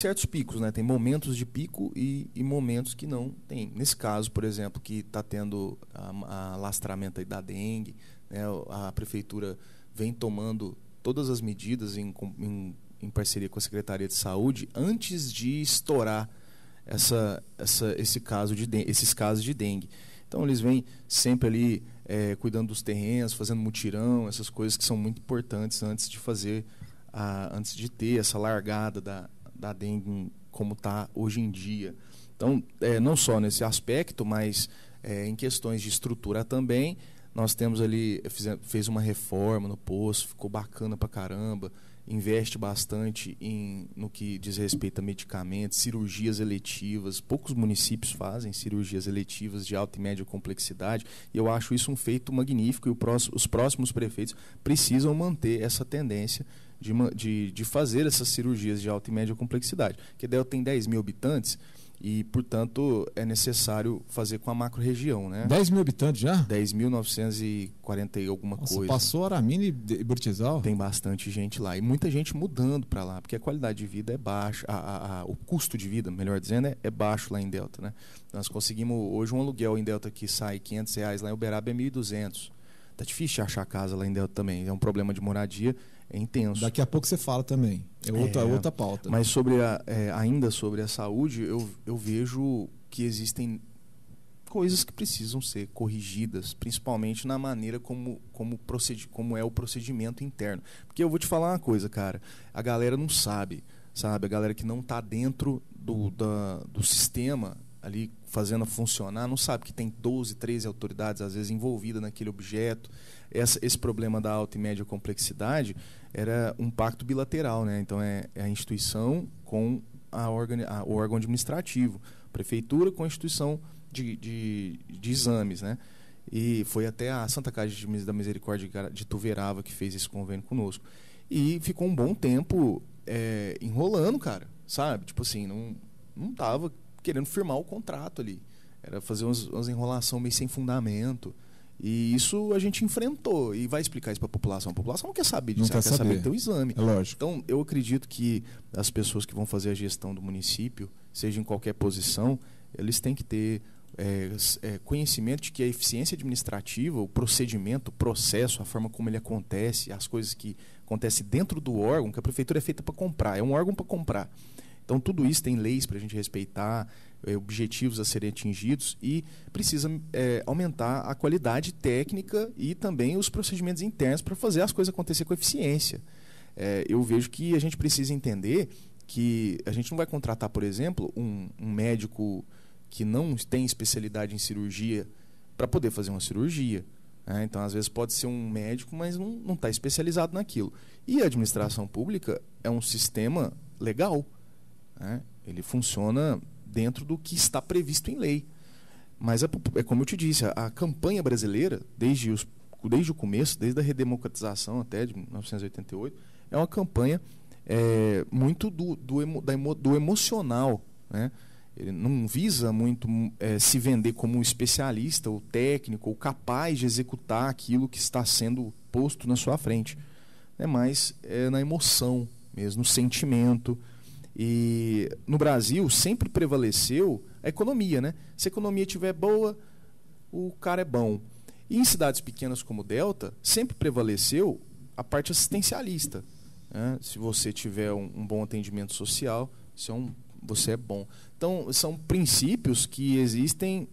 certos picos, né? Tem momentos de pico e momentos que não tem. Nesse caso, por exemplo, que está tendo a lastramento aí da dengue, né? A prefeitura vem tomando todas as medidas em parceria com a Secretaria de Saúde antes de estourar esses casos de dengue. Então eles vêm sempre ali cuidando dos terrenos, fazendo mutirão, essas coisas que são muito importantes antes de ter essa largada da dengue como está hoje em dia. Então, não só nesse aspecto, mas em questões de estrutura também, nós temos ali, fez uma reforma no posto, ficou bacana pra caramba, investe bastante no que diz respeito a medicamentos, cirurgias eletivas. Poucos municípios fazem cirurgias eletivas de alta e média complexidade, e eu acho isso um feito magnífico, e os próximos prefeitos precisam manter essa tendência de fazer essas cirurgias de alta e média complexidade. Porque Delta tem 10 mil habitantes e, portanto, é necessário fazer com a macro-região, né? 10 mil habitantes já? 10.940 e alguma coisa. Passou Aramina e Burtizal? Tem bastante gente lá. E muita gente mudando para lá, porque a qualidade de vida é baixa, o custo de vida, melhor dizendo, é baixo lá em Delta, né? Nós conseguimos, hoje, um aluguel em Delta que sai R$500, lá em Uberaba é 1.200. Tá difícil achar casa lá em Delta também. É um problema de moradia, é intenso. Daqui a pouco você fala também. É outra pauta. Mas ainda sobre a saúde, eu vejo que existem coisas que precisam ser corrigidas, principalmente na maneira como é o procedimento interno. Porque eu vou te falar uma coisa, cara. A galera não sabe? A galera que não está dentro do sistema ali fazendo funcionar, não sabe que tem 12, 13 autoridades, às vezes, envolvidas naquele objeto. Esse problema da alta e média complexidade era um pacto bilateral, né? Então, é a instituição com o órgão administrativo, prefeitura com a instituição de exames, né? E foi até a Santa Casa da Misericórdia de Tuverava que fez esse convênio conosco. E ficou um bom tempo enrolando, cara, sabe? Tipo assim, não tava querendo firmar o contrato ali. Era fazer umas enrolação meio sem fundamento. E isso a gente enfrentou. E vai explicar isso para a população. A população não quer saber disso, ela quer saber ter o exame. É lógico. Então, eu acredito que as pessoas que vão fazer a gestão do município, seja em qualquer posição, eles têm que ter conhecimento de que a eficiência administrativa, o procedimento, o processo, a forma como ele acontece, as coisas que acontecem dentro do órgão, que a prefeitura é feita para comprar, é um órgão para comprar. Então, tudo isso tem leis para a gente respeitar, objetivos a serem atingidos e precisa aumentar a qualidade técnica e também os procedimentos internos para fazer as coisas acontecer com eficiência. Eu vejo que a gente precisa entender que a gente não vai contratar, por exemplo, um médico que não tem especialidade em cirurgia para poder fazer uma cirurgia. Então, às vezes, pode ser um médico, mas não está especializado naquilo. E a administração pública é um sistema legal. Ele funciona dentro do que está previsto em lei. Mas é como eu te disse, a campanha brasileira, desde o começo, desde a redemocratização até de 1988, é uma campanha muito do emocional, né? Ele não visa muito se vender como um especialista ou técnico ou capaz de executar aquilo que está sendo posto na sua frente. Mas na emoção mesmo, no sentimento. E no Brasil sempre prevaleceu a economia, né? Se a economia estiver boa, o cara é bom. E em cidades pequenas como Delta, sempre prevaleceu a parte assistencialista, né? Se você tiver um bom atendimento social, você é bom. Então, são princípios que existem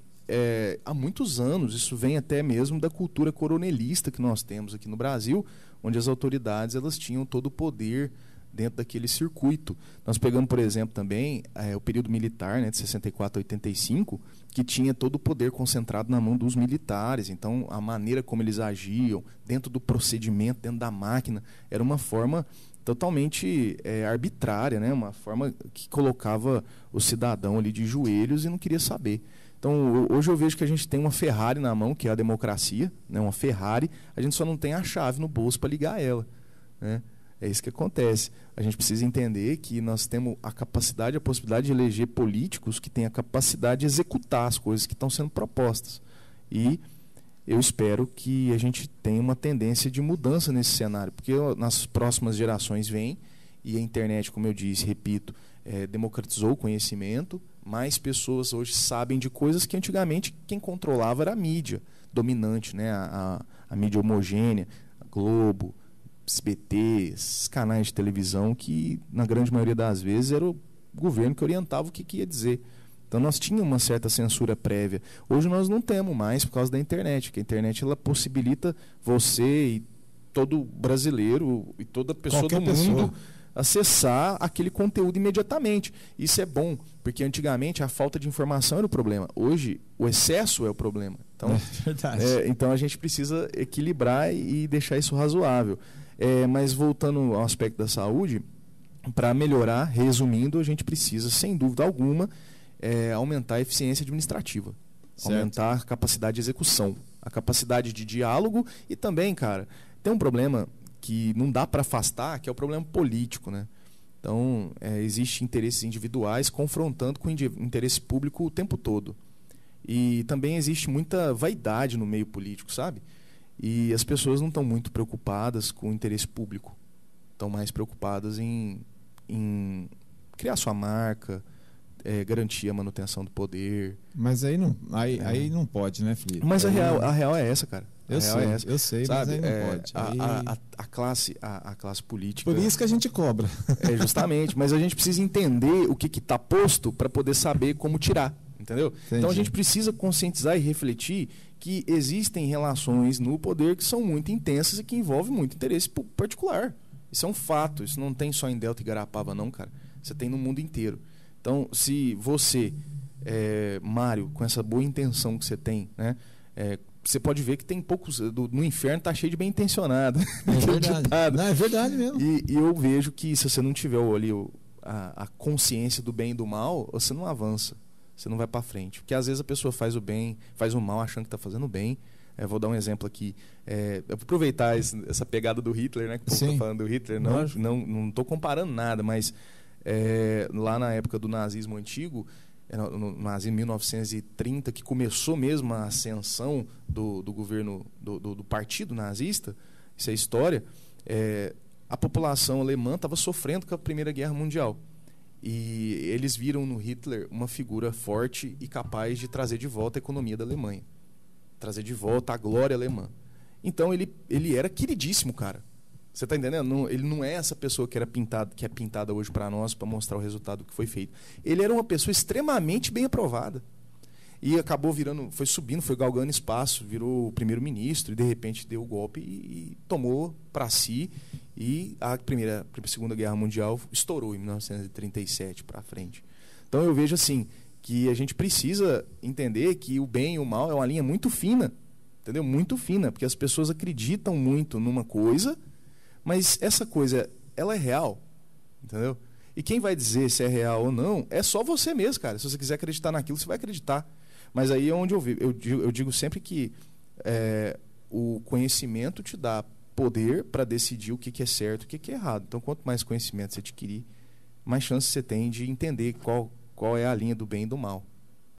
há muitos anos. Isso vem até mesmo da cultura coronelista que nós temos aqui no Brasil, onde as autoridades elas tinham todo o poder dentro daquele circuito. Nós pegamos, por exemplo, também o período militar, né, de 64 a 85, que tinha todo o poder concentrado na mão dos militares. Então, a maneira como eles agiam, dentro do procedimento, dentro da máquina, era uma forma totalmente arbitrária, né, uma forma que colocava o cidadão ali de joelhos e não queria saber. Então, hoje eu vejo que a gente tem uma Ferrari na mão, que é a democracia, né, uma Ferrari, a gente só não tem a chave no bolso para ligar ela, né? É isso que acontece. A gente precisa entender que nós temos a capacidade, a possibilidade de eleger políticos que têm a capacidade de executar as coisas que estão sendo propostas. E eu espero que a gente tenha uma tendência de mudança nesse cenário, porque nas próximas gerações vem, e a internet, como eu disse, repito, democratizou o conhecimento, mais pessoas hoje sabem de coisas que antigamente quem controlava era a mídia dominante, né? A mídia homogênea, a Globo, SBT, esses canais de televisão que, na grande maioria das vezes, era o governo que orientava o que ia dizer. Então nós tínhamos uma certa censura prévia. Hoje nós não temos mais por causa da internet, que a internet ela possibilita você e todo brasileiro e toda pessoa do mundo acessar aquele conteúdo imediatamente. Isso é bom, porque antigamente a falta de informação era o problema. Hoje o excesso é o problema. Então, então a gente precisa equilibrar e deixar isso razoável. Mas voltando ao aspecto da saúde, para melhorar, resumindo, a gente precisa, sem dúvida alguma, aumentar a eficiência administrativa, aumentar a capacidade de execução, a capacidade de diálogo e também, cara, tem um problema que não dá para afastar, que é o problema político, né? Então, existem interesses individuais confrontando com o interesse público o tempo todo. E também existe muita vaidade no meio político, sabe? E as pessoas não estão muito preocupadas com o interesse público. Estão mais preocupadas em criar sua marca, garantir a manutenção do poder. Mas aí não pode, né, Felipe? Mas a real é essa, cara. Eu sei, sabe? Mas aí não pode. A classe política... Por isso que a gente cobra. Justamente, mas a gente precisa entender o que está posto para poder saber como tirar, entendeu? Entendi. Então a gente precisa conscientizar e refletir que existem relações no poder que são muito intensas e que envolvem muito interesse particular. Isso é um fato, isso não tem só em Delta e Garapava não, cara. Você tem no mundo inteiro. Então, se você, Mário, com essa boa intenção que você tem, né, você pode ver que tem poucos... no inferno está cheio de bem intencionado. É verdade. Não, é verdade mesmo. E eu vejo que se você não tiver ali a consciência do bem e do mal, você não avança. Você não vai para frente. Porque às vezes a pessoa faz o bem, faz o mal achando que está fazendo o bem. Vou dar um exemplo aqui. Eu vou aproveitar essa pegada do Hitler, né? Que o povo está falando do Hitler. Não estou comparando nada, mas lá na época do nazismo antigo, no nazismo 1930, que começou mesmo a ascensão do governo, do partido nazista, isso é história, a população alemã estava sofrendo com a Primeira Guerra Mundial. E eles viram no Hitler uma figura forte e capaz de trazer de volta a economia da Alemanha. Trazer de volta a glória alemã. Então ele era queridíssimo, cara. Você está entendendo? Ele não é essa pessoa que é pintada hoje para nós, para mostrar o resultado que foi feito. Ele era uma pessoa extremamente bem aprovada. E acabou foi subindo, foi galgando espaço, virou primeiro-ministro e de repente deu o golpe e tomou para si. E a Segunda Guerra Mundial estourou em 1937 para frente. Então eu vejo assim, que a gente precisa entender que o bem e o mal é uma linha muito fina, entendeu? Muito fina, porque as pessoas acreditam muito numa coisa, mas essa coisa, ela é real, entendeu? E quem vai dizer se é real ou não é só você mesmo, cara. Se você quiser acreditar naquilo, você vai acreditar. Mas aí é onde eu digo sempre que o conhecimento te dá poder para decidir o que é certo e o que é errado. Então, quanto mais conhecimento você adquirir, mais chance você tem de entender qual é a linha do bem e do mal.